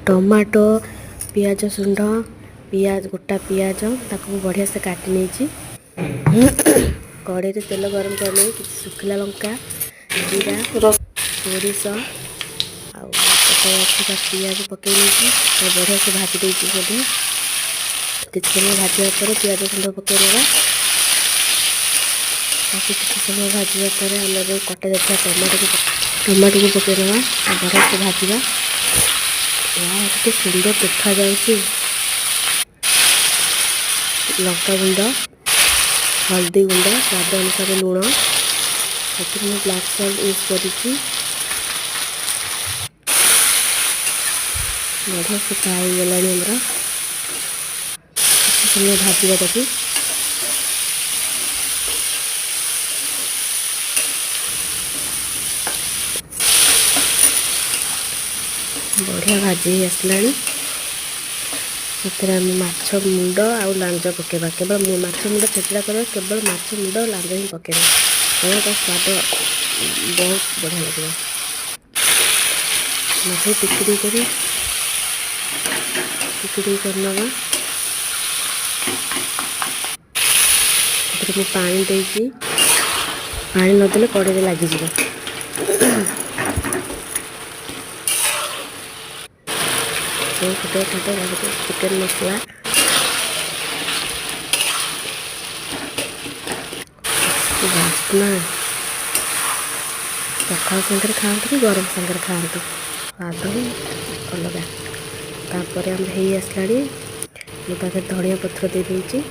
tomato पियाज सुंड पियाज गोटा पियाज ताको बढ़िया से काटी नहीं कड़े तेल गरम कर शुखला लंका जीरा सोरिष आठिका पियाज पकई बढ़िया से भाजी देती बोधे किसी समय भाजा पर पियाज सुंड पकईना किसी समय भाजा पर आम कटा जाता टमाटो को पकईना बढ़िया से भाजा के सुंदर देखा जाउछि लंका गुंड हल्दी गुंड स्वाद अनुसार लुण मैं ब्लैक सॉल्ट यूज करी बढ़िया से फ्राई गला आमर किसी समय भाजा ताकि बढ़िया भाजी आसला माछ मुंड आ लांज पकेबा केवल माछ मुंड छेचड़ा कर केवल माछ मुंड लांज ही पकेबा तो स्वाद बहुत बढ़िया लगे माछ टिकड़ी करना पानी देगी पानी नदेले कड़े लगिज चिकन मसला बास्ना पखाल सागर खाते कि गरम सागर खाते स्वाद ही अलग तापर आम हो आसला मो पाखे धनिया पत्र दे देती